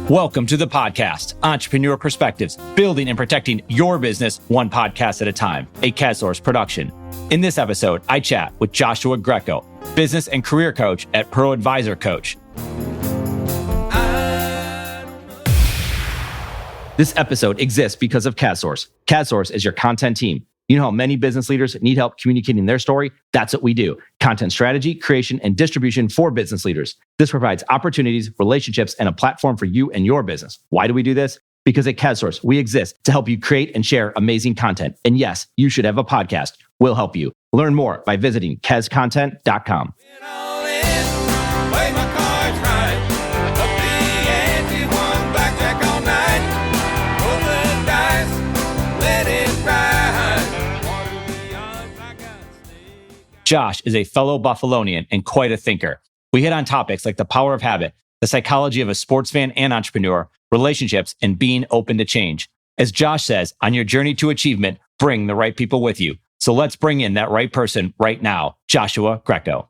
Welcome to the podcast, Entrepreneur Perspectives, building and protecting your business one podcast at a time, a CADSource production. In this episode, I chat with Joshua Greco, business and career coach at Pro Advisor Coach. This episode exists because of CADSource. CADSource is your content team. You know how many business leaders need help communicating their story? That's what we do. Content strategy, creation, and distribution for business leaders. This provides opportunities, relationships, and a platform for you and your business. Why do we do this? Because at CADSource, we exist to help you create and share amazing content. And yes, you should have a podcast. We'll help you. Learn more by visiting CADScontent.com. Josh is a fellow Buffalonian and quite a thinker. We hit on topics like the power of habit, the psychology of a sports fan and entrepreneur, relationships, and being open to change. As Josh says, on your journey to achievement, bring the right people with you. So let's bring in that right person right now, Joshua Greco.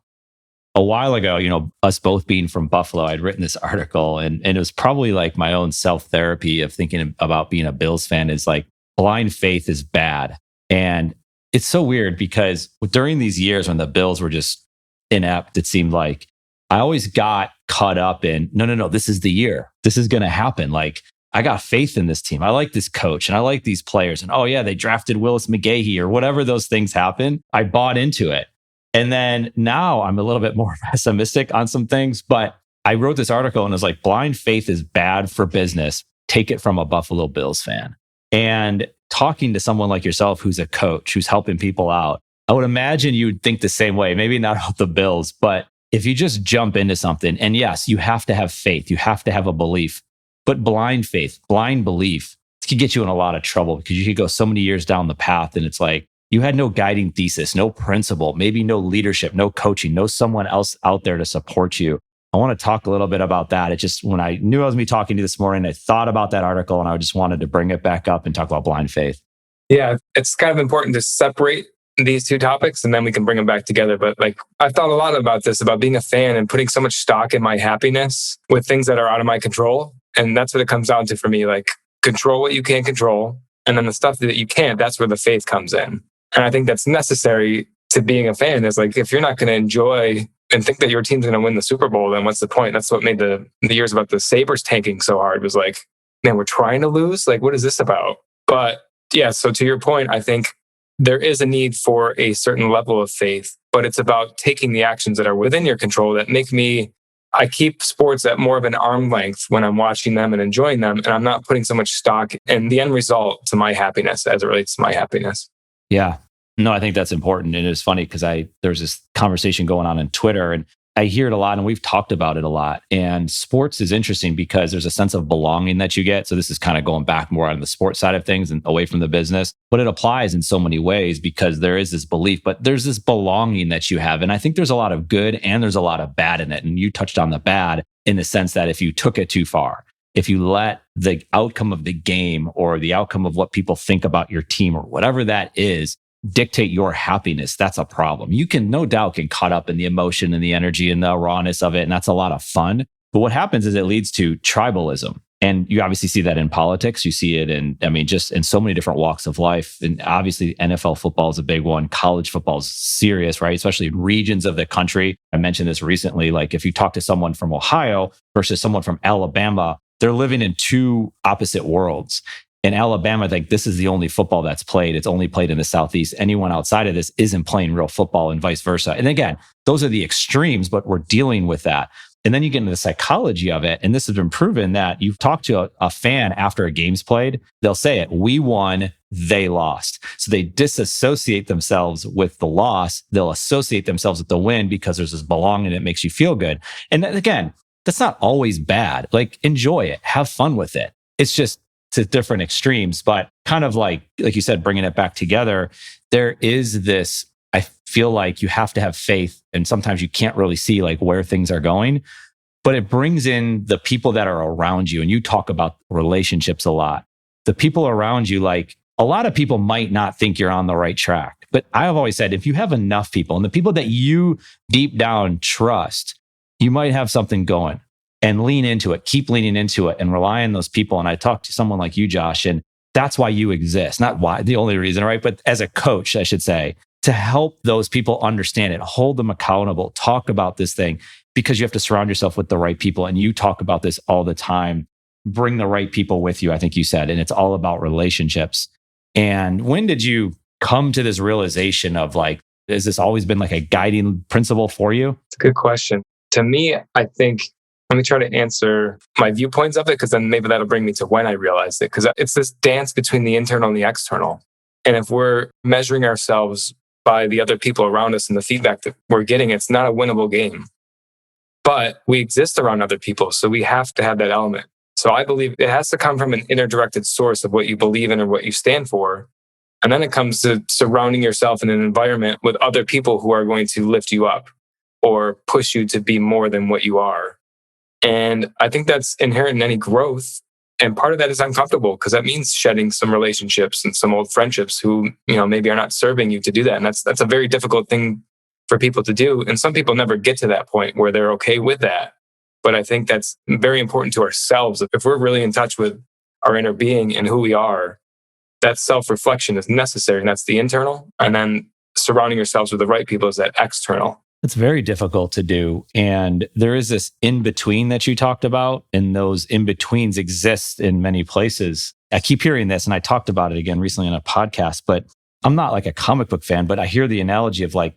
A while ago, us both being from Buffalo, I'd written this article and it was probably like my own self-therapy of thinking about being a Bills fan is like blind faith is bad. And it's so weird because during these years when the Bills were just inept, it seemed like I always got caught up in, no, this is the year. This is going to happen. Like, I got faith in this team. I like this coach and I like these players. And oh yeah, they drafted Willis McGahee or whatever those things happen. I bought into it. And then now I'm a little bit more pessimistic on some things, but I wrote this article and it was like, blind faith is bad for business. Take it from a Buffalo Bills fan. And talking to someone like yourself who's a coach, who's helping people out, I would imagine you would think the same way, maybe not about the Bills, but if you just jump into something, and yes, you have to have faith, you have to have a belief, but blind faith, blind belief, it could get you in a lot of trouble because you could go so many years down the path and it's like, you had no guiding thesis, no principle, maybe no leadership, no coaching, no someone else out there to support you. I want to talk a little bit about that. It just, when I knew I was going to be talking to you this morning, I thought about that article and I just wanted to bring it back up and talk about blind faith. Yeah, it's kind of important to separate these two topics and then we can bring them back together. But I've thought a lot about this, about being a fan and putting so much stock in my happiness with things that are out of my control. And that's what it comes down to for me, like control what you can't control. And then the stuff that you can't, that's where the faith comes in. And I think that's necessary to being a fan is like, if you're not going to enjoy and think that your team's going to win the Super Bowl, then what's the point? That's what made the years about the Sabres tanking so hard. It was like, man, we're trying to lose? Like, what is this about? But yeah, so to your point, I think there is a need for a certain level of faith, but it's about taking the actions that are within your control that make I keep sports at more of an arm length when I'm watching them and enjoying them. And I'm not putting so much stock in the end result to my happiness as it relates to my happiness. Yeah. No, I think that's important. And it's funny because there's this conversation going on Twitter and I hear it a lot and we've talked about it a lot. And sports is interesting because there's a sense of belonging that you get. So this is kind of going back more on the sports side of things and away from the business, but it applies in so many ways because there is this belief, but there's this belonging that you have. And I think there's a lot of good and there's a lot of bad in it. And you touched on the bad in the sense that if you took it too far, if you let the outcome of the game or the outcome of what people think about your team or whatever that is, dictate your happiness, that's a problem. You can no doubt get caught up in the emotion and the energy and the rawness of it. And that's a lot of fun. But what happens is it leads to tribalism. And you obviously see that in politics. You see it just in so many different walks of life. And obviously NFL football is a big one. College football is serious, right? Especially in regions of the country. I mentioned this recently. Like if you talk to someone from Ohio versus someone from Alabama, they're living in two opposite worlds. In Alabama, like this is the only football that's played. It's only played in the Southeast. Anyone outside of this isn't playing real football and vice versa. And again, those are the extremes, but we're dealing with that. And then you get into the psychology of it. And this has been proven that you've talked to a fan after a game's played, they'll say it, we won, they lost. So they disassociate themselves with the loss. They'll associate themselves with the win because there's this belonging that makes you feel good. And then, again, that's not always bad. Like enjoy it, have fun with it. It's just, to different extremes, but kind of like you said, bringing it back together, there is this, I feel like you have to have faith and sometimes you can't really see like where things are going, but it brings in the people that are around you. And you talk about relationships a lot. The people around you, like a lot of people might not think you're on the right track, but I've always said, if you have enough people and the people that you deep down trust, you might have something going. and lean into it, keep leaning into it and rely on those people. And I talked to someone like you, Josh, and that's why you exist. Not why, the only reason, right? But as a coach, I should say, to help those people understand it, hold them accountable, talk about this thing, because you have to surround yourself with the right people. And you talk about this all the time. Bring the right people with you, I think you said. And it's all about relationships. And when did you come to this realization of like, has this always been like a guiding principle for you? It's a good question. To me, I think, let me try to answer my viewpoints of it, because then maybe that'll bring me to when I realized it. Because it's this dance between the internal and the external. And if we're measuring ourselves by the other people around us and the feedback that we're getting, it's not a winnable game. But we exist around other people, so we have to have that element. So I believe it has to come from an inner directed source of what you believe in or what you stand for. And then it comes to surrounding yourself in an environment with other people who are going to lift you up or push you to be more than what you are. And I think that's inherent in any growth. And part of that is uncomfortable, because that means shedding some relationships and some old friendships who, maybe are not serving you to do that. And that's a very difficult thing for people to do. And some people never get to that point where they're okay with that. But I think that's very important to ourselves. If we're really in touch with our inner being and who we are, that self-reflection is necessary. And that's the internal. And then surrounding yourselves with the right people is that external. It's very difficult to do. And there is this in-between that you talked about. And those in-betweens exist in many places. I keep hearing this, and I talked about it again recently on a podcast, but I'm not like a comic book fan, but I hear the analogy of like,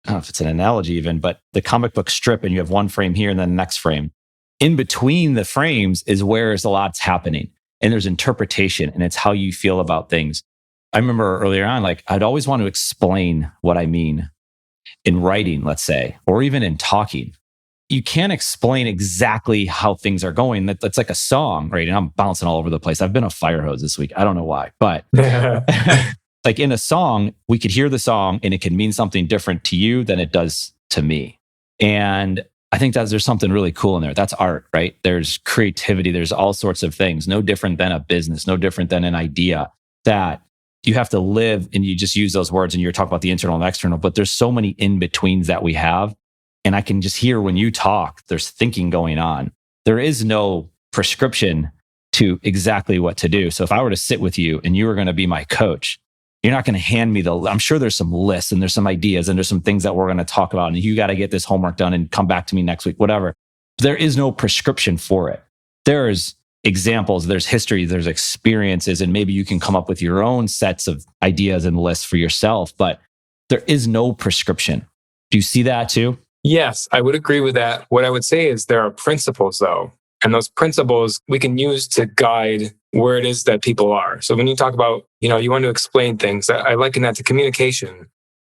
I don't know if it's an analogy even, but the comic book strip, and you have one frame here and then the next frame. In between the frames is where there's a lot's happening. And there's interpretation, and it's how you feel about things. I remember earlier on, like I'd always want to explain what I mean in writing, let's say, or even in talking. You can't explain exactly how things are going. That's like a song, right? And I'm bouncing all over the place. I've been a fire hose this week. I don't know why, but like in a song, we could hear the song and it can mean something different to you than it does to me. And I think that there's something really cool in there. That's art, right? There's creativity. There's all sorts of things, no different than a business, no different than an idea, that you have to live, and you just use those words and you're talking about the internal and external, but there's so many in-betweens that we have. And I can just hear when you talk, there's thinking going on. There is no prescription to exactly what to do. So if I were to sit with you and you were going to be my coach, you're not going to hand me I'm sure there's some lists and there's some ideas and there's some things that we're going to talk about. And you got to get this homework done and come back to me next week, whatever. There is no prescription for it. There's examples, there's history, there's experiences, and maybe you can come up with your own sets of ideas and lists for yourself, but there is no prescription. Do you see that too? Yes, I would agree with that. What I would say is there are principles though. And those principles we can use to guide where it is that people are. So when you talk about, you want to explain things, I liken that to communication.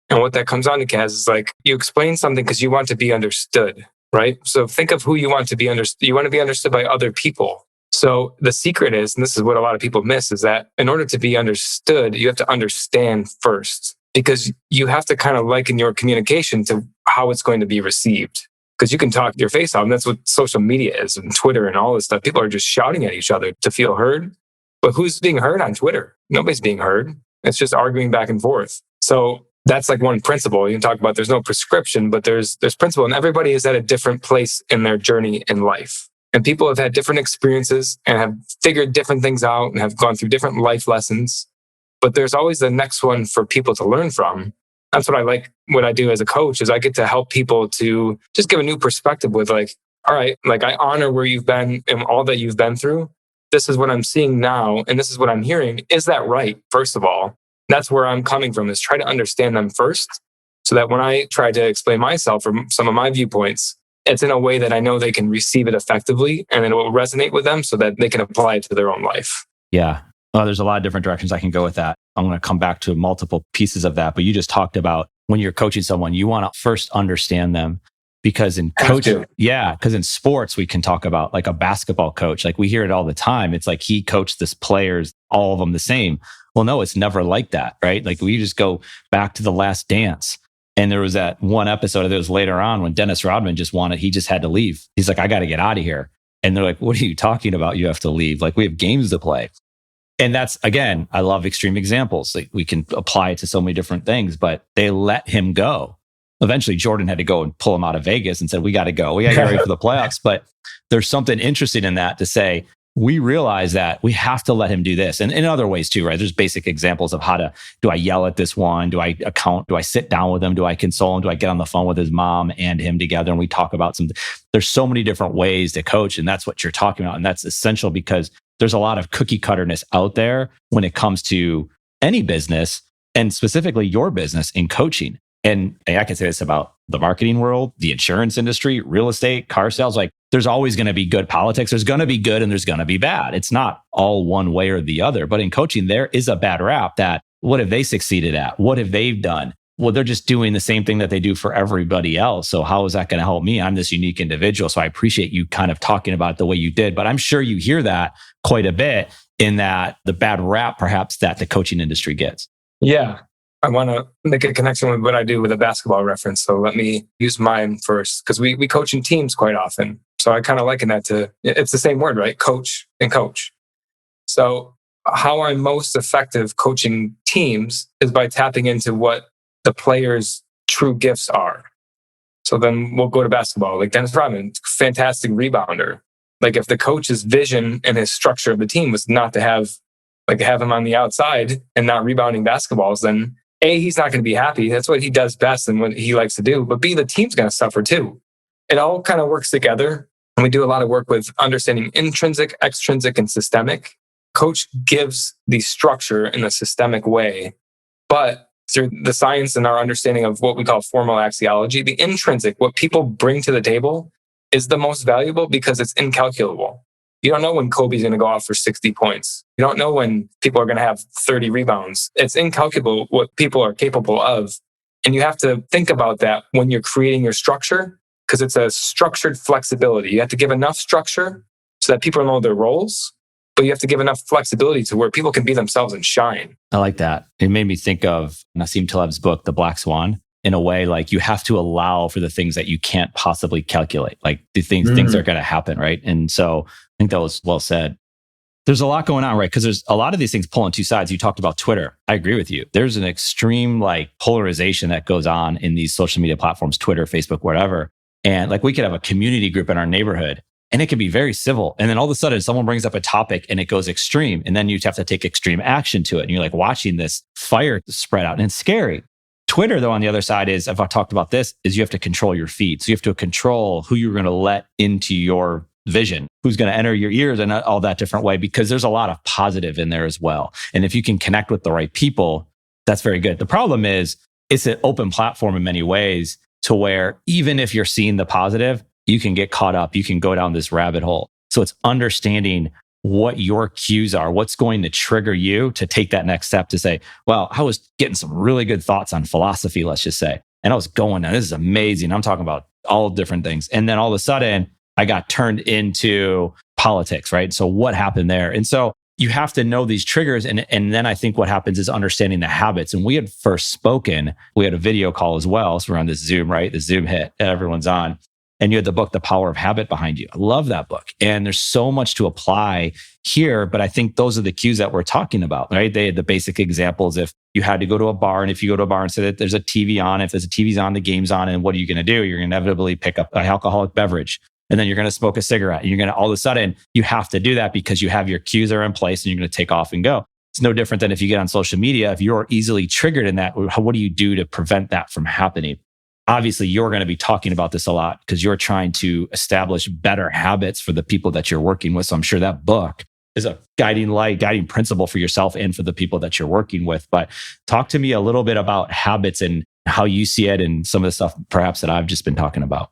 And what that comes on to, Kaz, is like you explain something because you want to be understood, right? So think of who you want to be understood. You want to be understood by other people. So the secret is, and this is what a lot of people miss, is that in order to be understood, you have to understand first, because you have to kind of liken your communication to how it's going to be received. Because you can talk your face off, and that's what social media is, and Twitter and all this stuff. People are just shouting at each other to feel heard. But who's being heard on Twitter? Nobody's being heard. It's just arguing back and forth. So that's like one principle. You can talk about there's no prescription, but there's principle. And everybody is at a different place in their journey in life. And people have had different experiences and have figured different things out and have gone through different life lessons. But there's always the next one for people to learn from. That's what I like. What I do as a coach is I get to help people to just give a new perspective with like, all right, like I honor where you've been and all that you've been through. This is what I'm seeing now. And this is what I'm hearing. Is that right? First of all, that's where I'm coming from, is try to understand them first, so that when I try to explain myself or some of my viewpoints, it's in a way that I know they can receive it effectively and it will resonate with them so that they can apply it to their own life. Yeah. Well, there's a lot of different directions I can go with that. I'm going to come back to multiple pieces of that. But you just talked about when you're coaching someone, you want to first understand them, because in coaching, because in sports, we can talk about like a basketball coach. Like we hear it all the time. It's like he coached this players, all of them the same. Well, no, it's never like that, right? Like we just go back to The Last Dance. And there was that one episode that was later on when Dennis Rodman he just had to leave. He's like, I got to get out of here. And they're like, what are you talking about? You have to leave. Like we have games to play. And that's, again, I love extreme examples. Like we can apply it to so many different things, but they let him go. Eventually, Jordan had to go and pull him out of Vegas and said, we got to go. We got to get ready for the playoffs. But there's something interesting in that to say, we realize that we have to let him do this. And in other ways too, right? There's basic examples of do I yell at this one? Do I account? Do I sit down with him? Do I console him? Do I get on the phone with his mom and him together and we talk about something? There's so many different ways to coach. And that's what you're talking about. And that's essential because there's a lot of cookie cutterness out there when it comes to any business and specifically your business in coaching. And I can say this about the marketing world, the insurance industry, real estate, car sales. Like there's always going to be good politics. There's going to be good and there's going to be bad. It's not all one way or the other. But in coaching, there is a bad rap that what have they succeeded at? What have they done? Well, they're just doing the same thing that they do for everybody else. So how is that going to help me? I'm this unique individual. So I appreciate you kind of talking about it the way you did. But I'm sure you hear that quite a bit in that the bad rap perhaps that the coaching industry gets. Yeah. I want to make a connection with what I do with a basketball reference. So let me use mine first, because we coach in teams quite often. So I kind of liken that to, it's the same word, right? Coach and coach. So how I'm most effective coaching teams is by tapping into what the players' true gifts are. So then we'll go to basketball. Like Dennis Rodman, fantastic rebounder. Like if the coach's vision and his structure of the team was not to have him on the outside and not rebounding basketballs, then A, he's not going to be happy. That's what he does best and what he likes to do. But B, the team's going to suffer too. It all kind of works together. And we do a lot of work with understanding intrinsic, extrinsic, and systemic. Coach gives the structure in a systemic way. But through the science and our understanding of what we call formal axiology, the intrinsic, what people bring to the table, is the most valuable because it's incalculable. You don't know when Kobe's going to go off for 60 points. You don't know when people are going to have 30 rebounds. It's incalculable what people are capable of. And you have to think about that when you're creating your structure, because it's a structured flexibility. You have to give enough structure so that people know their roles, but you have to give enough flexibility to where people can be themselves and shine. I like that. It made me think of Nassim Taleb's book, The Black Swan. In a way, like you have to allow for the things that you can't possibly calculate. Like the things are going to happen, right? And so I think that was well said. There's a lot going on, right? Because there's a lot of these things pulling two sides. You talked about Twitter. I agree with you. There's an extreme like polarization that goes on in these social media platforms, Twitter, Facebook, whatever. And like we could have a community group in our neighborhood and it can be very civil. And then all of a sudden someone brings up a topic and it goes extreme. And then you have to take extreme action to it. And you're like watching this fire spread out and it's scary. Twitter, though, on the other side is, I've talked about this, is you have to control your feed. So you have to control who you're going to let into your vision, who's going to enter your ears and all that different way, because there's a lot of positive in there as well. And if you can connect with the right people, that's very good. The problem is it's an open platform in many ways to where even if you're seeing the positive, you can get caught up. You can go down this rabbit hole. So it's understanding what your cues are, what's going to trigger you to take that next step to say, well, I was getting some really good thoughts on philosophy, let's just say. And I was going, now this is amazing. I'm talking about all different things. And then all of a sudden I got turned into politics, right? So what happened there? And so you have to know these triggers. And then I think what happens is understanding the habits. And we had first spoken, we had a video call as well. So we're on this Zoom, right? The Zoom hit, everyone's on. And you had the book, The Power of Habit, behind you. I love that book. And there's so much to apply here, but I think those are the cues that we're talking about, right? They had the basic examples. If you had to go to a bar, and if you go to a bar and say that there's a TV on, if there's a TV's on, the game's on, and what are you going to do? You're going to inevitably pick up an alcoholic beverage. And then you're going to smoke a cigarette. And you're going to, all of a sudden, you have to do that because you have your cues are in place and you're going to take off and go. It's no different than if you get on social media. If you're easily triggered in that, what do you do to prevent that from happening? Obviously, you're going to be talking about this a lot because you're trying to establish better habits for the people that you're working with. So I'm sure that book is a guiding light, guiding principle for yourself and for the people that you're working with. But talk to me a little bit about habits and how you see it and some of the stuff perhaps that I've just been talking about.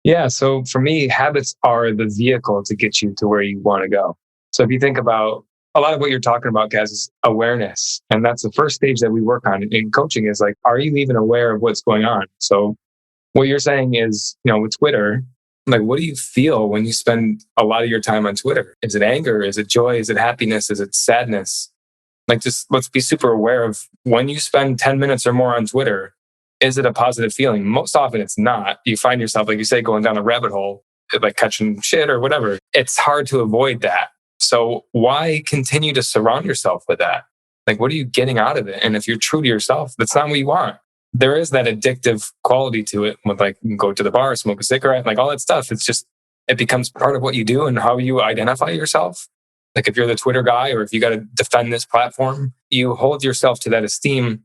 Yeah. So for me, habits are the vehicle to get you to where you want to go. So if you think about a lot of what you're talking about, guys, is awareness. And that's the first stage that we work on in coaching is like, are you even aware of what's going on? So what you're saying is, with Twitter, like, what do you feel when you spend a lot of your time on Twitter? Is it anger? Is it joy? Is it happiness? Is it sadness? Like, just let's be super aware of when you spend 10 minutes or more on Twitter, is it a positive feeling? Most often it's not. You find yourself, like you say, going down a rabbit hole, like catching shit or whatever. It's hard to avoid that. So why continue to surround yourself with that? Like, what are you getting out of it? And if you're true to yourself, that's not what you want. there is that addictive quality to it with like go to the bar, smoke a cigarette, like all that stuff. It's just, it becomes part of what you do and how you identify yourself. Like if you're the Twitter guy or if you got to defend this platform, you hold yourself to that esteem,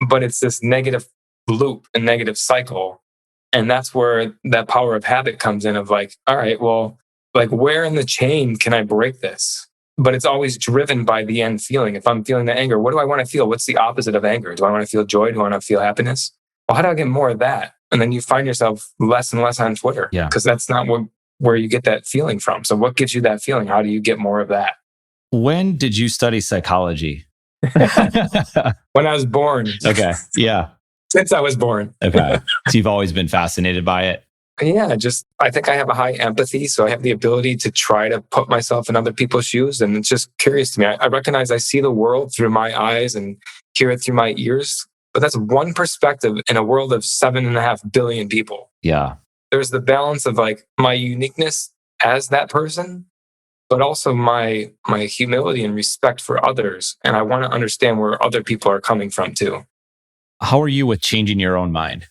but it's this negative loop and negative cycle. And that's where that power of habit comes in of like, all right, well, like where in the chain can I break this? But it's always driven by the end feeling. If I'm feeling the anger, what do I want to feel? What's the opposite of anger? Do I want to feel joy? Do I want to feel happiness? Well, how do I get more of that? And then you find yourself less and less on Twitter because that's not where you get that feeling from. So what gives you that feeling? How do you get more of that? When did you study psychology? When I was born. Okay. Yeah. Since I was born. Okay. So you've always been fascinated by it? Yeah, I think I have a high empathy. So I have the ability to try to put myself in other people's shoes. And it's just curious to me. I recognize I see the world through my eyes and hear it through my ears. But that's one perspective in a world of 7.5 billion people. Yeah. There's the balance of like my uniqueness as that person, but also my humility and respect for others. And I want to understand where other people are coming from too. How are you with changing your own mind?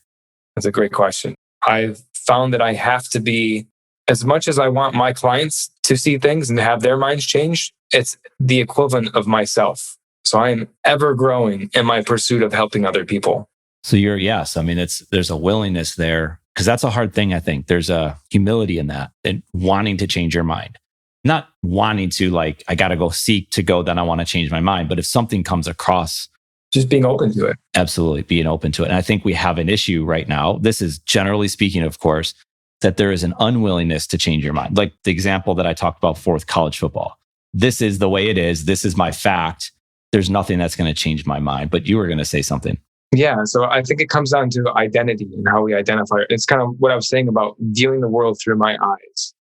That's a great question. I've found that I have to be, as much as I want my clients to see things and have their minds changed, it's the equivalent of myself. So I am ever growing in my pursuit of helping other people. So yes, I mean, there's a willingness there because that's a hard thing. I think there's a humility in that and wanting to change your mind, not wanting to like, I got to go seek to go, then I want to change my mind. But if something comes across, just being open to it. Absolutely. Being open to it. And I think we have an issue right now. This is generally speaking, of course, that there is an unwillingness to change your mind. Like the example that I talked about for with college football. This is the way it is. This is my fact. There's nothing that's going to change my mind. But you were going to say something. Yeah. So I think it comes down to identity and how we identify it. It's kind of what I was saying about viewing the world through my eyes.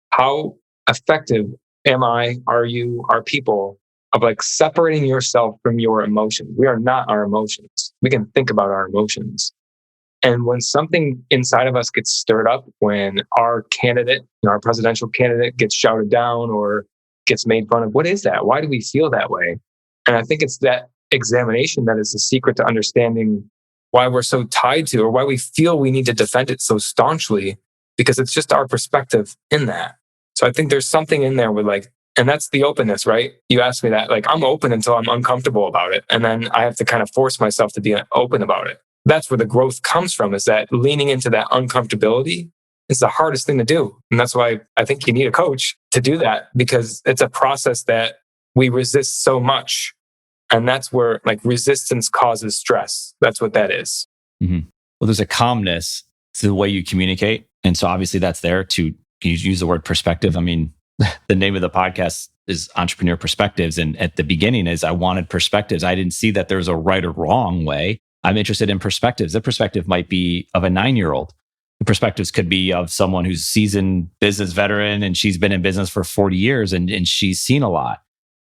How effective am I, are you, are people of like separating yourself from your emotions? We are not our emotions. We can think about our emotions. And when something inside of us gets stirred up, when our candidate, our presidential candidate gets shouted down or gets made fun of, what is that? Why do we feel that way? And I think it's that examination that is the secret to understanding why we're so tied to, or why we feel we need to defend it so staunchly, because it's just our perspective in that. So I think there's something in there with like, and that's the openness, right? You asked me that, like, I'm open until I'm uncomfortable about it. And then I have to kind of force myself to be open about it. That's where the growth comes from, is that leaning into that uncomfortability is the hardest thing to do. And that's why I think you need a coach to do that, because it's a process that we resist so much. And that's where like resistance causes stress. That's what that is. Mm-hmm. Well, there's a calmness to the way you communicate. And so obviously that's there to, you use the word perspective. I mean, the name of the podcast is Entrepreneur Perspectives. And at the beginning is I wanted perspectives. I didn't see that there's a right or wrong way. I'm interested in perspectives. The perspective might be of a 9-year-old. The perspectives could be of someone who's seasoned business veteran and she's been in business for 40 years and she's seen a lot.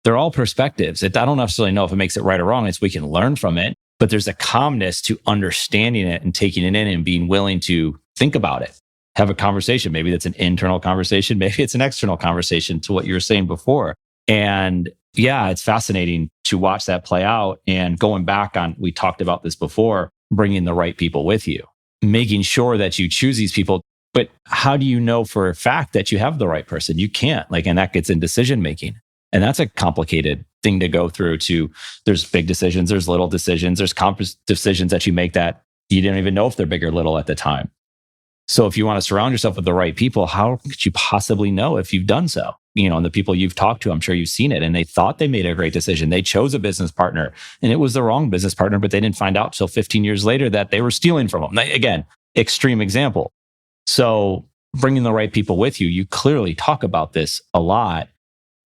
They're all perspectives. I don't necessarily know if it makes it right or wrong. It's we can learn from it, but there's a calmness to understanding it and taking it in and being willing to think about it. Have a conversation. Maybe that's an internal conversation. Maybe it's an external conversation to what you were saying before. And yeah, it's fascinating to watch that play out. And going back on, we talked about this before, bringing the right people with you, making sure that you choose these people. But how do you know for a fact that you have the right person? You can't, and that gets in decision making. And that's a complicated thing to go through there's big decisions, there's little decisions, there's decisions that you make that you didn't even know if they're big or little at the time. So if you want to surround yourself with the right people, how could you possibly know if you've done so? And the people you've talked to, I'm sure you've seen it, and they thought they made a great decision. They chose a business partner and it was the wrong business partner, but they didn't find out till 15 years later that they were stealing from them. Again, extreme example. So bringing the right people with you, you clearly talk about this a lot,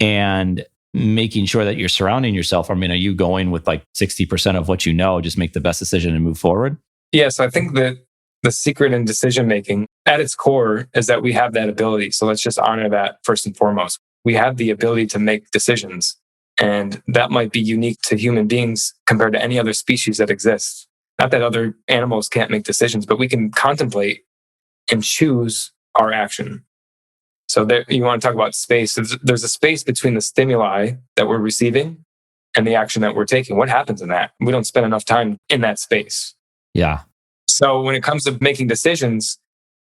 and making sure that you're surrounding yourself. I mean, are you going with like 60% of what you know, just make the best decision and move forward? Yes, I think that the secret in decision making at its core is that we have that ability. So let's just honor that first and foremost. We have the ability to make decisions, and that might be unique to human beings compared to any other species that exists. Not that other animals can't make decisions, but we can contemplate and choose our action. So there, you want to talk about space. There's a space between the stimuli that we're receiving and the action that we're taking. What happens in that? We don't spend enough time in that space. Yeah. So when it comes to making decisions,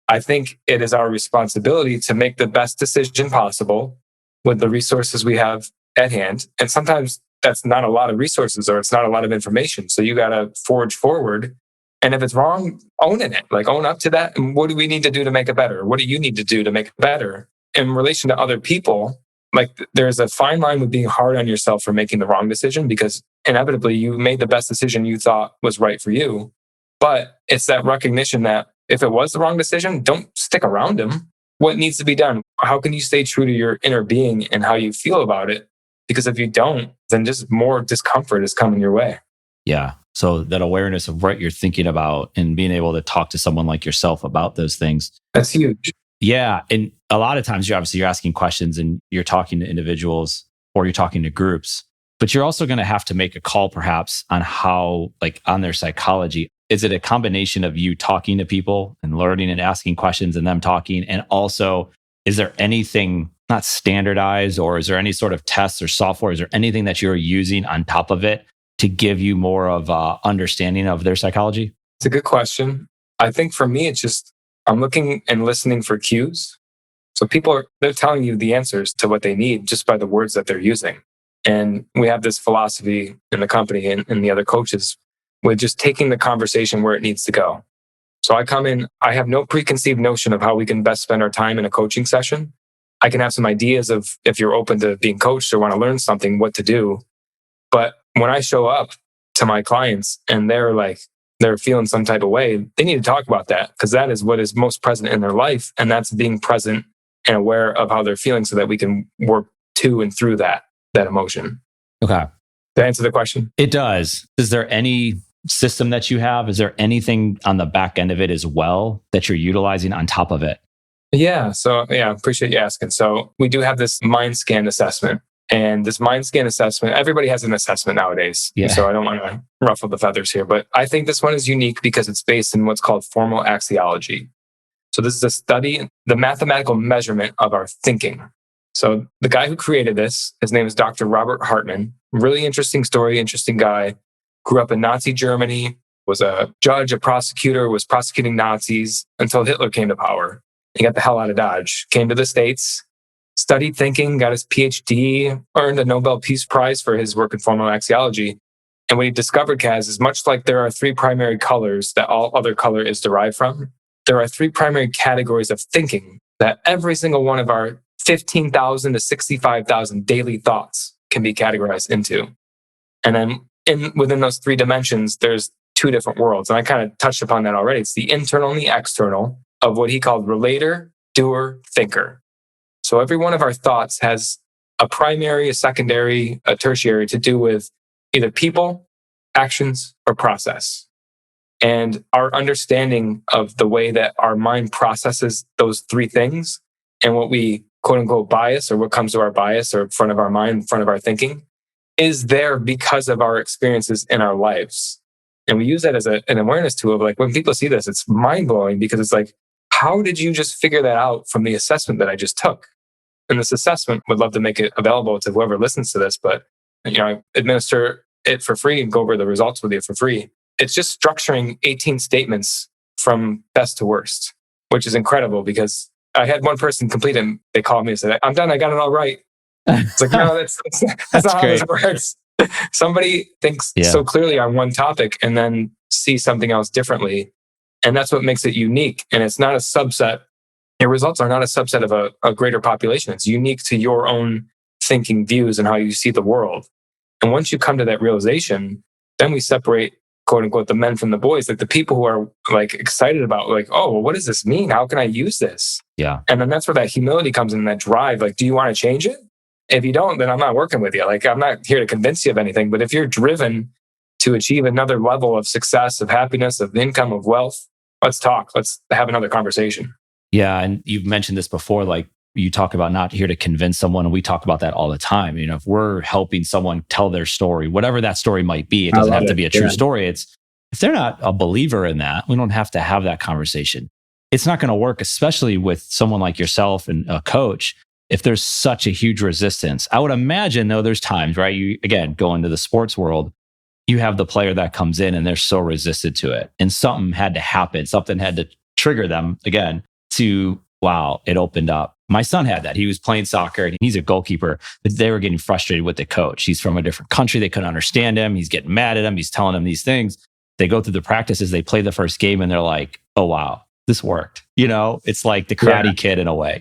I think it is our responsibility to make the best decision possible with the resources we have at hand. And sometimes that's not a lot of resources or it's not a lot of information. So you got to forge forward. And if it's wrong, own it. Like own up to that. And what do we need to do to make it better? What do you need to do to make it better? In relation to other people, like there's a fine line with being hard on yourself for making the wrong decision, because inevitably you made the best decision you thought was right for you. But it's that recognition that if it was the wrong decision, don't stick around them. What needs to be done? How can you stay true to your inner being and how you feel about it? Because if you don't, then just more discomfort is coming your way. Yeah. So that awareness of what you're thinking about and being able to talk to someone like yourself about those things. That's huge. Yeah. And a lot of times you're asking questions and you're talking to individuals or you're talking to groups, but you're also going to have to make a call perhaps on how, like on their psychology. Is it a combination of you talking to people and learning and asking questions and them talking? And also, is there anything not standardized, or is there any sort of tests or software? Is there anything that you're using on top of it to give you more of a understanding of their psychology? It's a good question. I think for me, it's just, I'm looking and listening for cues. So they're telling you the answers to what they need just by the words that they're using. And we have this philosophy in the company and the other coaches with just taking the conversation where it needs to go. So I come in, I have no preconceived notion of how we can best spend our time in a coaching session. I can have some ideas of, if you're open to being coached or want to learn something, what to do. But when I show up to my clients and they're feeling some type of way, they need to talk about that, because that is what is most present in their life. And that's being present and aware of how they're feeling so that we can work to and through that emotion. Okay. Did that answer the question? It does. Is there any system that you have? Is there anything on the back end of it as well that you're utilizing on top of it? Yeah. So yeah, appreciate you asking. So we do have this mind scan assessment. And this mind scan assessment, everybody has an assessment nowadays. Yeah. So I don't want to ruffle the feathers here, but I think this one is unique because it's based in what's called formal axiology. So this is a study, the mathematical measurement of our thinking. So the guy who created this, his name is Dr. Robert Hartman. Really interesting story, interesting guy. Grew up in Nazi Germany, was a judge, a prosecutor, was prosecuting Nazis until Hitler came to power. He got the hell out of Dodge, came to the States, studied thinking, got his PhD, earned a Nobel Peace Prize for his work in formal axiology. And what he discovered, Kaz, is much like there are three primary colors that all other color is derived from, there are three primary categories of thinking that every single one of our 15,000 to 65,000 daily thoughts can be categorized into. And then within those three dimensions, there's two different worlds. And I kind of touched upon that already. It's the internal and the external of what he called relator, doer, thinker. So every one of our thoughts has a primary, a secondary, a tertiary to do with either people, actions, or process. And our understanding of the way that our mind processes those three things and what we quote unquote bias, or what comes to our bias or front of our mind, front of our thinking, is there because of our experiences in our lives. And we use that as an awareness tool of, like, when people see this, it's mind blowing, because it's like, how did you just figure that out from the assessment that I just took? And this assessment, would love to make it available to whoever listens to this, but I administer it for free and go over the results with you for free. It's just structuring 18 statements from best to worst, which is incredible, because I had one person complete it and they called me and said, I'm done. I got it all right. It's like, no, that's not how this works. Somebody thinks so clearly on one topic and then sees something else differently. And that's what makes it unique. And it's not a subset. Your results are not a subset of a greater population. It's unique to your own thinking, views, and how you see the world. And once you come to that realization, then we separate, quote unquote, the men from the boys, like the people who are like excited about, like, oh, well, what does this mean? How can I use this? Yeah. And then that's where that humility comes in, that drive. Like, do you want to change it? If you don't, then I'm not working with you. Like, I'm not here to convince you of anything. But if you're driven to achieve another level of success, of happiness, of income, of wealth, let's talk. Let's have another conversation. Yeah. And you've mentioned this before, like you talk about not here to convince someone. And we talk about that all the time. You know, if we're helping someone tell their story, whatever that story might be, it doesn't have to be a true story. It's, if they're not a believer in that, we don't have to have that conversation. It's not going to work, especially with someone like yourself and a coach, if there's such a huge resistance. I would imagine, though, there's times, right? You, again, go into the sports world, you have the player that comes in and they're so resistant to it. And something had to happen. Something had to trigger them again to, wow, it opened up. My son had that. He was playing soccer and he's a goalkeeper, but they were getting frustrated with the coach. He's from a different country. They couldn't understand him. He's getting mad at him. He's telling them these things. They go through the practices. They play the first game and they're like, oh, wow, this worked. It's like the Karate Kid in a way.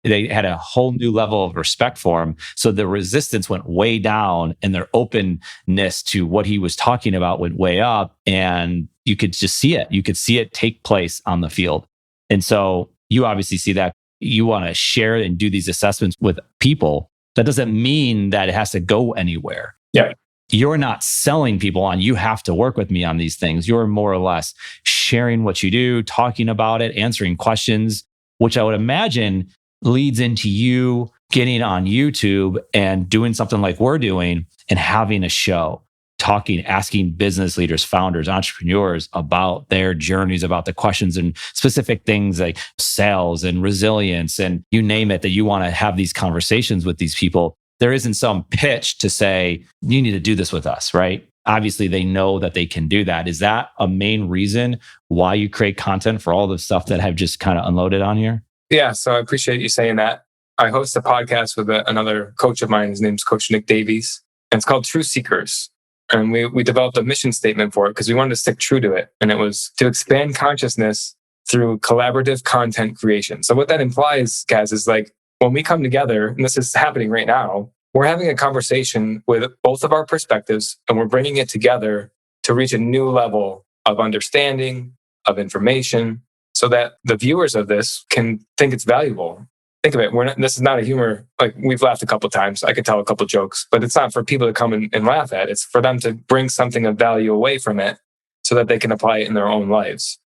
They had a whole new level of respect for him. So the resistance went way down and their openness to what he was talking about went way up. And you could just see it. You could see it take place on the field. And so you obviously see that. You want to share and do these assessments with people. That doesn't mean that it has to go anywhere. Yeah. You're not selling people on, you have to work with me on these things. You're more or less sharing what you do, talking about it, answering questions, which I would imagine leads into you getting on YouTube and doing something like we're doing and having a show, talking, asking business leaders, founders, entrepreneurs about their journeys, about the questions and specific things like sales and resilience and you name it, that you want to have these conversations with these people. There isn't some pitch to say, you need to do this with us, right? Obviously, they know that they can do that. Is that a main reason why you create content for all the stuff that I've just kind of unloaded on here? Yeah, so I appreciate you saying that. I host a podcast with another coach of mine. His name's Coach Nick Davies. And it's called True Seekers. And we developed a mission statement for it because we wanted to stick true to it. And it was to expand consciousness through collaborative content creation. So what that implies, guys, is like when we come together, and this is happening right now, we're having a conversation with both of our perspectives and we're bringing it together to reach a new level of understanding, of information, so that the viewers of this can think it's valuable. Think of it. This is not a humor. Like we've laughed a couple of times. I could tell a couple of jokes, but it's not for people to come and laugh at. It's for them to bring something of value away from it so that they can apply it in their own lives.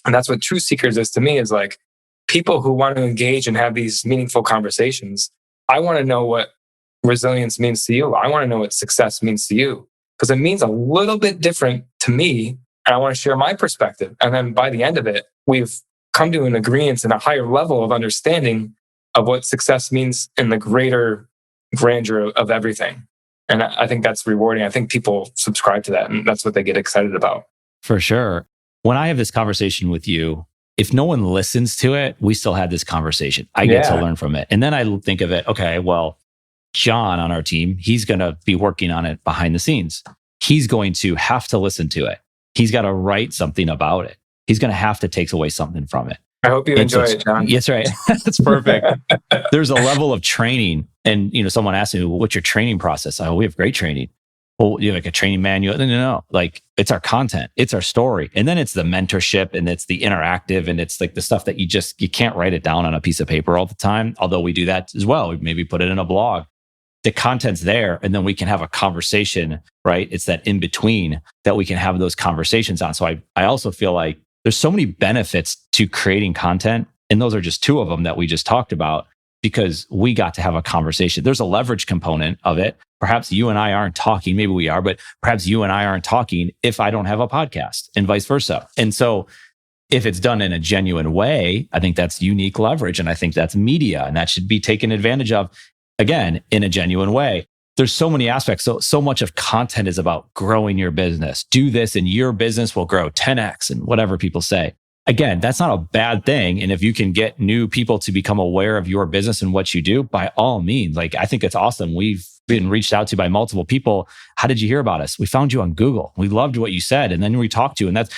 And that's what True Seekers is to me, is like people who want to engage and have these meaningful conversations. I want to know what resilience means to you. I want to know what success means to you because it means a little bit different to me. And I want to share my perspective. And then by the end of it, we've come to an agreement and a higher level of understanding of what success means in the greater grandeur of everything. And I think that's rewarding. I think people subscribe to that and that's what they get excited about. For sure. When I have this conversation with you, if no one listens to it, we still had this conversation. I get to learn from it. And then I think of it, okay, well, John on our team, he's going to be working on it behind the scenes. He's going to have to listen to it. He's got to write something about it. He's going to have to take away something from it. I hope you enjoy it, John. Yes, right. That's perfect. There's a level of training. And, someone asked me, what's your training process? We have great training. Well, you have like a training manual? No. Like it's our content. It's our story. And then it's the mentorship and it's the interactive and it's like the stuff that you can't write it down on a piece of paper all the time. Although we do that as well. We maybe put it in a blog. The content's there and then we can have a conversation, right? It's that in between that we can have those conversations on. So I also feel like there's so many benefits to creating content. And those are just two of them that we just talked about because we got to have a conversation. There's a leverage component of it. Perhaps you and I aren't talking, maybe we are, but perhaps you and I aren't talking if I don't have a podcast and vice versa. And so if it's done in a genuine way, I think that's unique leverage. And I think that's media and that should be taken advantage of, again, in a genuine way. There's so many aspects. So much of content is about growing your business. Do this and your business will grow 10x and whatever people say. Again, that's not a bad thing. And if you can get new people to become aware of your business and what you do, by all means, like I think it's awesome. We've been reached out to by multiple people. How did you hear about us? We found you on Google. We loved what you said. And then we talked to you. And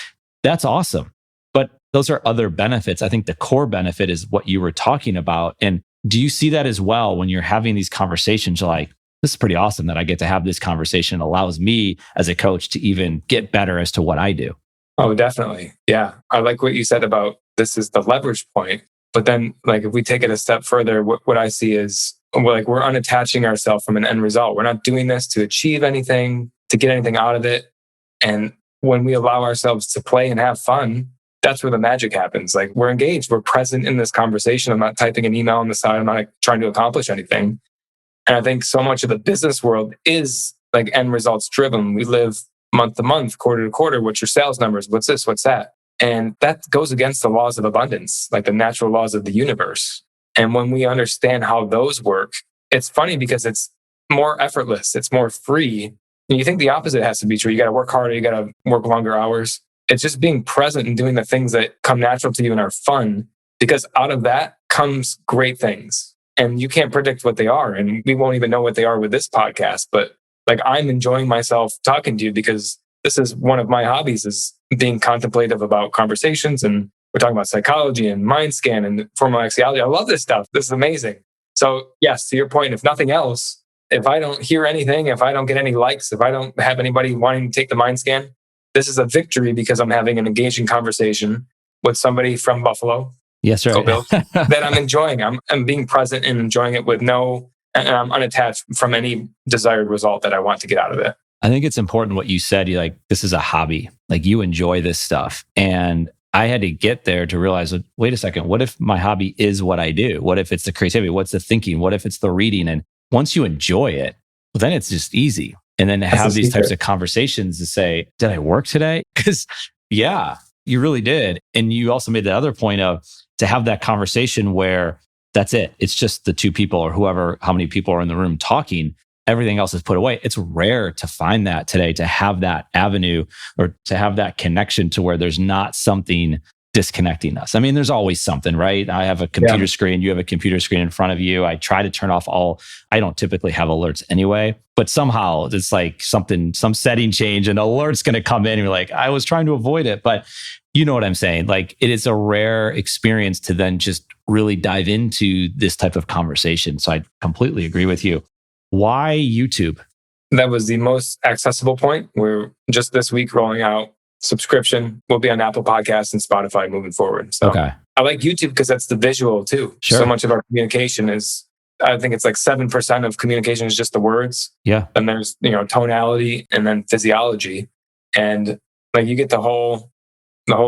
that's awesome. But those are other benefits. I think the core benefit is what you were talking about. And do you see that as well when you're having these conversations? You're like, this is pretty awesome that I get to have this conversation. It allows me as a coach to even get better as to what I do. Oh, definitely. Yeah. I like what you said about this is the leverage point. But then like if we take it a step further, what I see is we're unattaching ourselves from an end result. We're not doing this to achieve anything, to get anything out of it. And when we allow ourselves to play and have fun, that's where the magic happens. Like we're engaged, we're present in this conversation. I'm not typing an email on the side. I'm not trying to accomplish anything. And I think so much of the business world is like end results driven. We live month to month, quarter to quarter. What's your sales numbers? What's this? What's that? And that goes against the laws of abundance, like the natural laws of the universe. And when we understand how those work, it's funny because it's more effortless. It's more free And you think the opposite has to be true. You got to work harder. You got to work longer hours. It's just being present and doing the things that come natural to you and are fun, because out of that comes great things. And you can't predict what they are. And we won't even know what they are with this podcast. But like, I'm enjoying myself talking to you because this is one of my hobbies, is being contemplative about conversations. And we're talking about psychology and mind scan and formal axiology. I love this stuff. This is amazing. So yes, to your point, if nothing else, if I don't hear anything, if I don't get any likes, if I don't have anybody wanting to take the mind scan, this is a victory because I'm having an engaging conversation with somebody from Buffalo. Yes, right. Go Bills, that I'm enjoying. I'm being present and enjoying it and I'm unattached from any desired result that I want to get out of it. I think it's important what you said. You're like, this is a hobby. Like, you enjoy this stuff. And I had to get there to realize, wait a second, what if my hobby is what I do? What if it's the creativity? What's the thinking? What if it's the reading? And once you enjoy it, well, then it's just easy. And then to have these types of conversations to say, did I work today? Because yeah, you really did. And you also made the other point of to have that conversation where that's it. It's just the two people or whoever, how many people are in the room talking. Everything else is put away. It's rare to find that today, to have that avenue or to have that connection to where there's not something disconnecting us. I mean, there's always something, right? I have a computer screen. You have a computer screen in front of you. I try to turn off I don't typically have alerts anyway, but somehow it's like some setting change and alert's going to come in and you're like, I was trying to avoid it. But you know what I'm saying? Like, it is a rare experience to then just really dive into this type of conversation. So I completely agree with you. Why YouTube? That was the most accessible point. We're just this week rolling out subscription. Will be on Apple Podcasts and Spotify moving forward. So okay. I like YouTube because that's the visual too. Sure. So much of our communication is, I think it's like 7% of communication is just the words. Yeah. And there's, tonality and then physiology. And like, you get the whole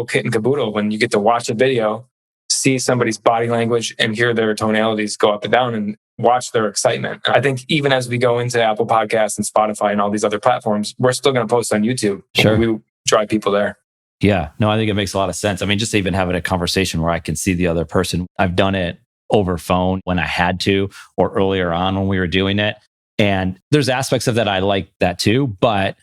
kit and caboodle when you get to watch a video, see somebody's body language and hear their tonalities go up and down and watch their excitement. I think even as we go into Apple Podcasts and Spotify and all these other platforms, we're still going to post on YouTube. Sure. We drive people there. Yeah. No, I think it makes a lot of sense. I mean, just even having a conversation where I can see the other person. I've done it over phone when I had to, or earlier on when we were doing it. And there's aspects of that I like that too, but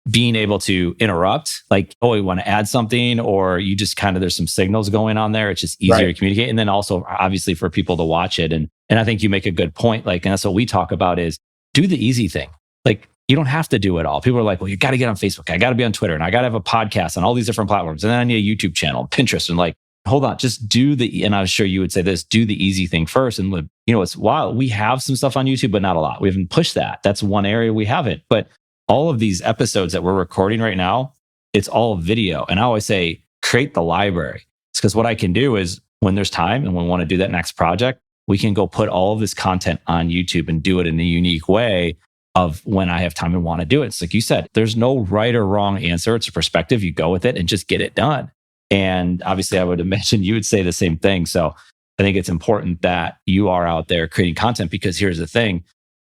being able to interrupt, like, oh, you want to add something, or you just there's some signals going on there. It's just easier to communicate. And then also obviously for people to watch it. And I think you make a good point. Like, and that's what we talk about is do the easy thing. Like, you don't have to do it all. People are like, well, you got to get on Facebook. I got to be on Twitter and I got to have a podcast on all these different platforms. And then I need a YouTube channel, Pinterest. And like, hold on, just and I was sure you would say this, do the easy thing first. And it's wild. We have some stuff on YouTube, but not a lot. We haven't pushed that. That's one area we haven't. But all of these episodes that we're recording right now, it's all video. And I always say, create the library. It's because what I can do is when there's time and when we want to do that next project, we can go put all of this content on YouTube and do it in a unique way of when I have time and want to do it. It's like you said, there's no right or wrong answer. It's a perspective. You go with it and just get it done. And obviously I would imagine you would say the same thing. So I think it's important that you are out there creating content, because here's the thing.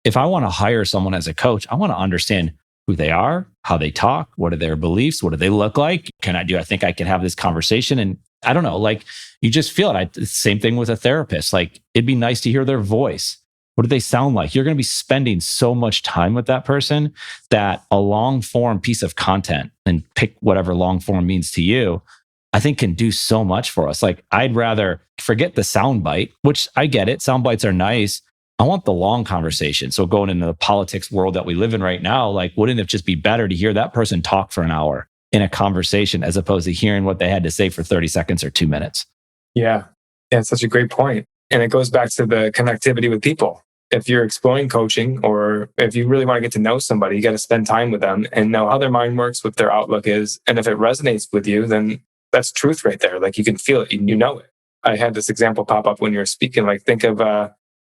If I want to hire someone as a coach, I want to understand who they are, how they talk, what are their beliefs, what do they look like? I think I can have this conversation? And I don't know, like, you just feel it. Same thing with a therapist. Like, it'd be nice to hear their voice. What do they sound like? You're going to be spending so much time with that person that a long form piece of content, and pick whatever long form means to you, I think can do so much for us. Like, I'd rather forget the sound bite, which I get it. Sound bites are nice. I want the long conversation. So going into the politics world that we live in right now, like, wouldn't it just be better to hear that person talk for an hour in a conversation as opposed to hearing what they had to say for 30 seconds or 2 minutes? Yeah. Yeah, it's such a great point. And it goes back to the connectivity with people. If you're exploring coaching, or if you really want to get to know somebody, you got to spend time with them and know how their mind works, what their outlook is. And if it resonates with you, then that's truth right there. Like, you can feel it, you know it. I had this example pop up when you were speaking. Like, think of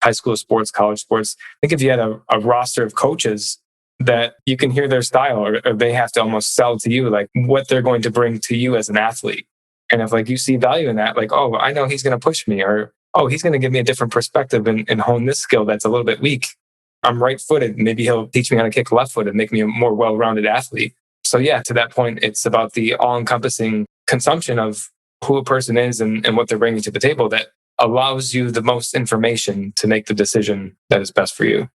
high school sports, college sports. Think if you had a roster of coaches that you can hear their style, or they have to almost sell to you, like, what they're going to bring to you as an athlete. And if like you see value in that, like, oh, I know he's going to push me, or, oh, he's going to give me a different perspective and hone this skill that's a little bit weak. I'm right-footed. Maybe he'll teach me how to kick left-footed, make me a more well-rounded athlete. So yeah, to that point, it's about the all-encompassing consumption of who a person is and what they're bringing to the table that allows you the most information to make the decision that is best for you.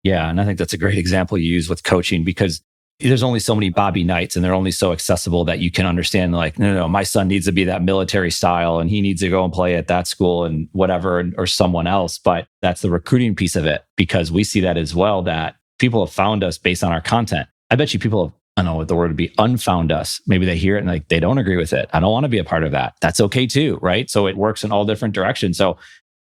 Yeah. And I think that's a great example you use with coaching, because there's only so many Bobby Knights and they're only so accessible that you can understand like, no, my son needs to be that military style and he needs to go and play at that school and whatever, or someone else. But that's the recruiting piece of it, because we see that as well, that people have found us based on our content. I bet you people have, I don't know what the word would be, unfound us. Maybe they hear it and like, they don't agree with it. I don't want to be a part of that. That's okay too, right? So it works in all different directions. So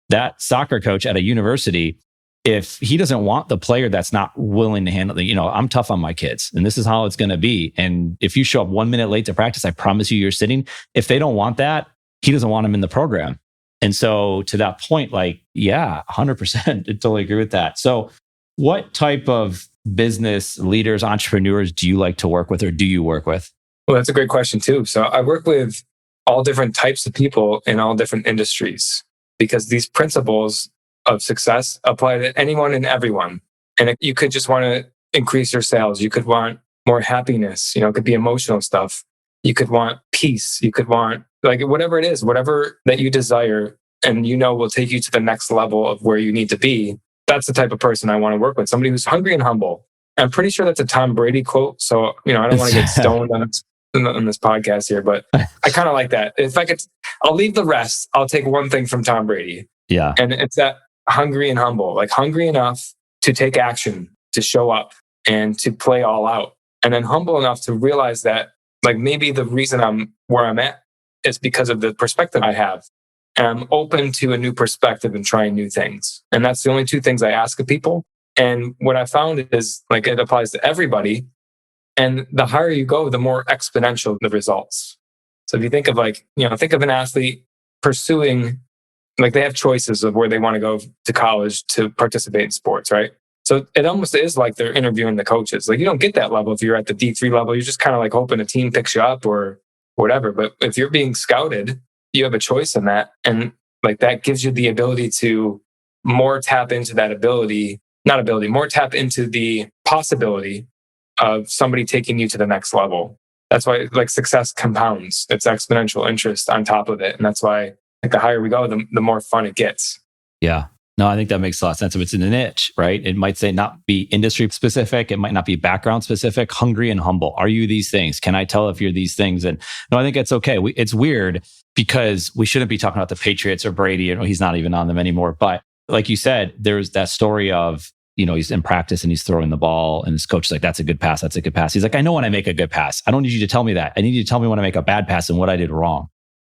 that soccer coach at a university, if he doesn't want the player that's not willing to handle the, I'm tough on my kids and this is how it's going to be. And if you show up 1 minute late to practice, I promise you're sitting. If they don't want that, he doesn't want him in the program. And so to that point, like, yeah, 100%, I totally agree with that. So what type of business leaders, entrepreneurs do you like to work with, or do you work with? Well, that's a great question too. So I work with all different types of people in all different industries, because these principles of success apply to anyone and everyone. And you could just want to increase your sales. You could want more happiness. It could be emotional stuff. You could want peace. You could want like whatever it is, whatever that you desire and will take you to the next level of where you need to be. That's the type of person I want to work with. Somebody who's hungry and humble. I'm pretty sure that's a Tom Brady quote. So, I don't want to get stoned on this podcast here, but I kind of like that. If I could, I'll leave the rest. I'll take one thing from Tom Brady. Yeah. And it's that hungry and humble, like hungry enough to take action, to show up and to play all out. And then humble enough to realize that like maybe the reason I'm where I'm at is because of the perspective I have. And I'm open to a new perspective and trying new things. And that's the only two things I ask of people. And what I found is like it applies to everybody. And the higher you go, the more exponential the results. So if you think of think of an athlete pursuing, like they have choices of where they want to go to college to participate in sports, right? So it almost is like they're interviewing the coaches. Like you don't get that level if you're at the D3 level. You're just kind of like hoping a team picks you up or whatever. But if you're being scouted, you have a choice in that. And like that gives you the ability to more tap into that more tap into the possibility of somebody taking you to the next level. That's why like success compounds. It's exponential interest on top of it. And that's why like the higher we go, the more fun it gets. Yeah. No, I think that makes a lot of sense. If it's in a niche, right? It might say not be industry specific. It might not be background specific. Hungry and humble. Are you these things? Can I tell if you're these things? And no, I think it's okay. It's weird because we shouldn't be talking about the Patriots or Brady. He's not even on them anymore. But like you said, there's that story of, he's in practice and he's throwing the ball and his coach is like, that's a good pass. That's a good pass. He's like, I know when I make a good pass. I don't need you to tell me that. I need you to tell me when I make a bad pass and what I did wrong.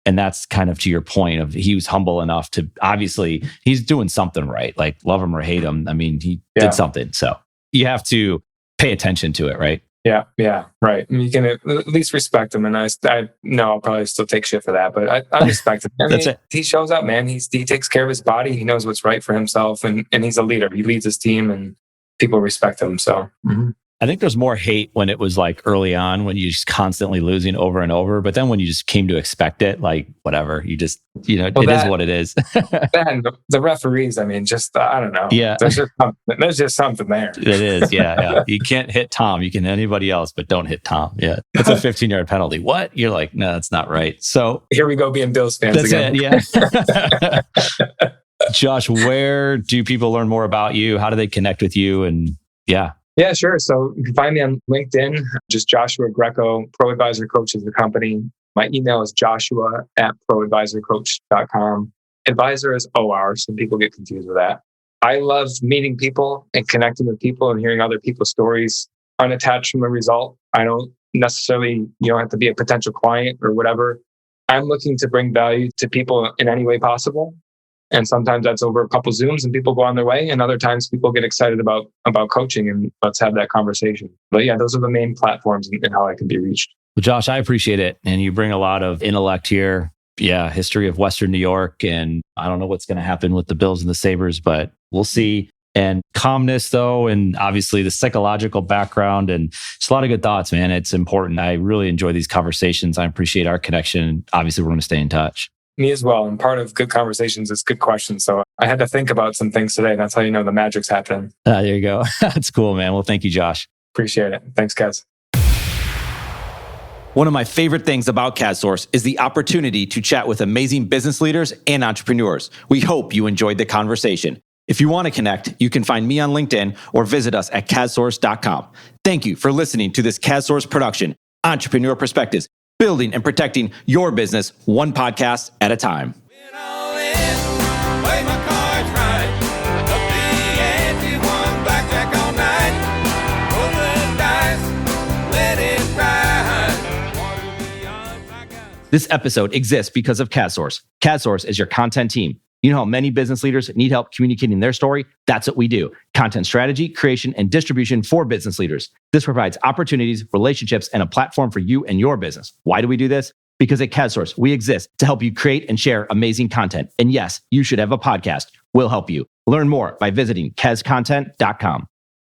And that's kind of to your point of he was humble enough to, obviously he's doing something right. Like love him or hate him. I mean, he did something. So you have to pay attention to it, right? Yeah, right. I mean, you can at least respect him. And I know I'll probably still take shit for that, but I respect him. That's it. He shows up, man. He takes care of his body. He knows what's right for himself and he's a leader. He leads his team and people respect him. So I think there's more hate when it was like early on when you just constantly losing over and over. But then when you just came to expect it, like whatever, you just, it is what it is. Then the referees, I mean, just, I don't know. Yeah. There's just something there. It is. Yeah. You can't hit Tom. You can hit anybody else, but don't hit Tom. Yeah. It's a 15-yard penalty. What? You're like, no, that's not right. So here we go being Bills fans again. Yeah. Josh, where do people learn more about you? How do they connect with you? And Yeah, sure. So you can find me on LinkedIn, just Joshua Greco. Pro Advisor Coach is the company. My email is joshua@proadvisorcoach.com. Advisor is OR, so people get confused with that. I love meeting people and connecting with people and hearing other people's stories unattached from the result. I don't necessarily, have to be a potential client or whatever. I'm looking to bring value to people in any way possible. And sometimes that's over a couple Zooms and people go on their way. And other times people get excited about coaching and let's have that conversation. But yeah, those are the main platforms and how I can be reached. Well, Josh, I appreciate it. And you bring a lot of intellect here. Yeah, history of Western New York. And I don't know what's going to happen with the Bills and the Sabres, but we'll see. And calmness, though, and obviously the psychological background and just a lot of good thoughts, man. It's important. I really enjoy these conversations. I appreciate our connection. Obviously, we're going to stay in touch. Me as well. And part of good conversations is good questions. So I had to think about some things today. And that's how the magic's happening. There you go. That's cool, man. Well, thank you, Josh. Appreciate it. Thanks, guys. One of my favorite things about CADSource is the opportunity to chat with amazing business leaders and entrepreneurs. We hope you enjoyed the conversation. If you want to connect, you can find me on LinkedIn or visit us at CASSource.com. Thank you for listening to this CASSource production, Entrepreneur Perspectives, building and protecting your business one podcast at a time. This episode exists because of CASSource. CASSource is your content team. You know how many business leaders need help communicating their story? That's what we do. Content strategy, creation, and distribution for business leaders. This provides opportunities, relationships, and a platform for you and your business. Why do we do this? Because at CASSource, we exist to help you create and share amazing content. And yes, you should have a podcast. We'll help you. Learn more by visiting CAScontent.com.